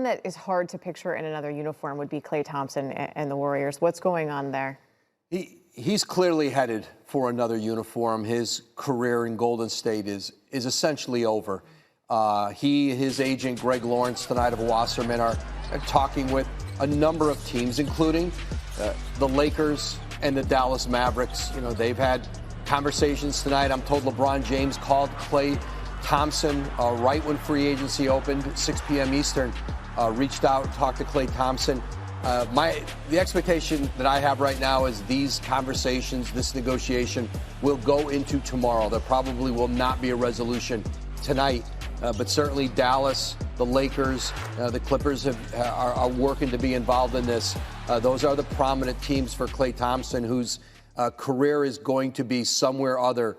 one that is hard to picture in another uniform would be Klay Thompson and the Warriors. What's going on there? He's clearly headed for another uniform. His career in Golden State is essentially over. His agent, Greg Lawrence, tonight of Wasserman, are talking with a number of teams, including the Lakers and the Dallas Mavericks. You know, they've had conversations tonight. I'm told LeBron James called Klay Thompson right when free agency opened, 6 p.m. Eastern, reached out, talked to Klay Thompson. The expectation that I have right now is these conversations, this negotiation, will go into tomorrow. There probably will not be a resolution tonight, but certainly Dallas, the Lakers, the Clippers are working to be involved in this. Those are the prominent teams for Klay Thompson, whose career is going to be somewhere other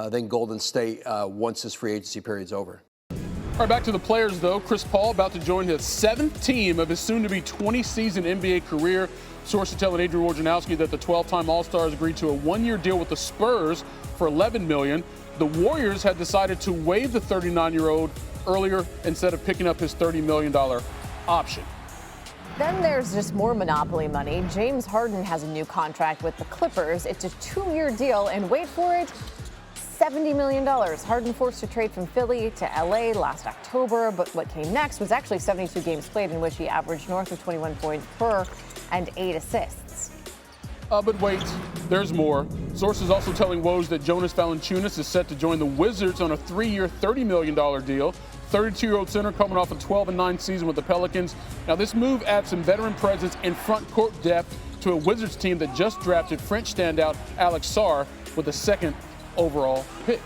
than Golden State once this free agency period is over. All right, back to the players, though. Chris Paul about to join his 7th team of his soon-to-be 20-season NBA career. Sources telling Adrian Wojnarowski that the 12-time All-Star has agreed to a 1-year deal with the Spurs for $11 million. The Warriors had decided to waive the 39-year-old earlier instead of picking up his $30 million option. Then there's just more monopoly money. James Harden has a new contract with the Clippers. It's a 2-year deal, and wait for it, $70 million. Harden forced to trade from Philly to LA last October, but what came next was actually 72 games played in which he averaged north of 21 points per and 8 assists. But wait, there's more. Sources also telling Woj that Jonas Valanciunas is set to join the Wizards on a 3-year, $30 million deal. 32-year-old center coming off a 12-9 season with the Pelicans. Now, this move adds some veteran presence and front court depth to a Wizards team that just drafted French standout Alex Sarr with a 2nd overall pick.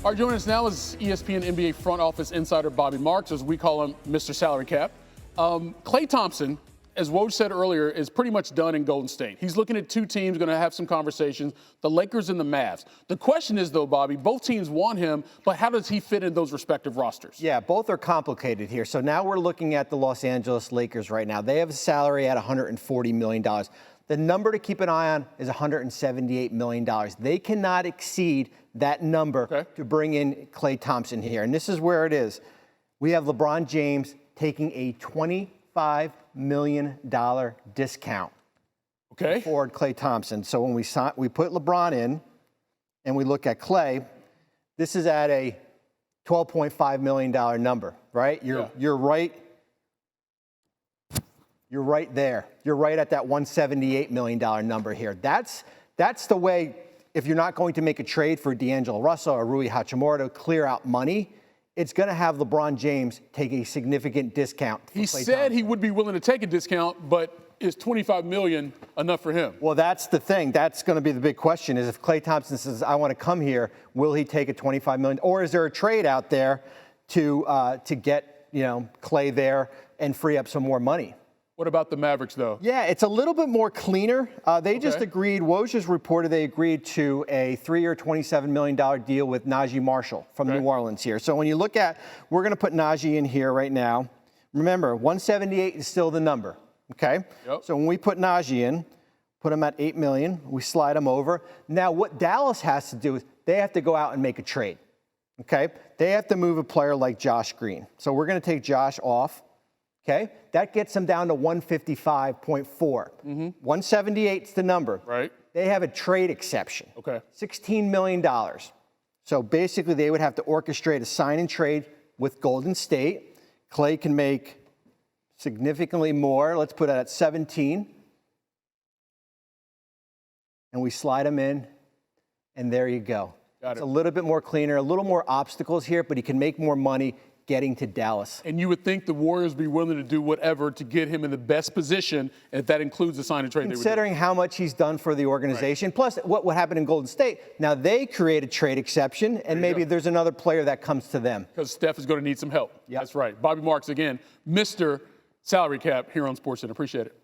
All right, joining us now is ESPN NBA front office insider Bobby Marks, as we call him, Mr. Salary Cap. Klay Thompson, as Woj said earlier, is pretty much done in Golden State. He's looking at 2 teams, going to have some conversations, the Lakers and the Mavs. The question is, though, Bobby, both teams want him, but how does he fit in those respective rosters? Yeah, both are complicated here. So now we're looking at the Los Angeles Lakers right now. They have a salary at $140 million. The number to keep an eye on is $178 million. They cannot exceed that number to bring in Klay Thompson here. And this is where it is. We have LeBron James taking a $25 million discount for Klay Thompson. So when we put LeBron in and we look at Klay, this is at a $12.5 million number, right? You're right. You're right there. You're right at that $178 million number here. That's the way, if you're not going to make a trade for D'Angelo Russell or Rui Hachimura to clear out money, it's going to have LeBron James take a significant discount. He said he would be willing to take a discount, but is $25 million enough for him? Well, that's the thing. That's going to be the big question is if Klay Thompson says, I want to come here, will he take a $25 million? Or is there a trade out there to get, Klay there and free up some more money? What about the Mavericks, though? Yeah, it's a little bit more cleaner. They just agreed, Woj just reported they agreed to a 3-year, $27 million deal with Najee Marshall from New Orleans here. So when you look at, we're going to put Najee in here right now. Remember, 178 is still the number, okay? So when we put Najee in, put him at $8 million, we slide him over. Now what Dallas has to do is they have to go out and make a trade, okay? They have to move a player like Josh Green. So we're going to take Josh off. Okay, that gets them down to 155.4. 178 is the number. Right. They have a trade exception. Okay. $16 million. So basically, they would have to orchestrate a sign and trade with Golden State. Klay can make significantly more. Let's put it at 17. And we slide him in, and there you go. It's a little bit more cleaner, a little more obstacles here, but he can make more money getting to Dallas. And you would think the Warriors would be willing to do whatever to get him in the best position, and if that includes the sign and trade. Considering how much he's done for the organization, plus what happened in Golden State, now they create a trade exception, and maybe there's another player that comes to them. Because Steph is going to need some help. That's right. Bobby Marks, again, Mr. Salary Cap here on SportsCenter. Appreciate it.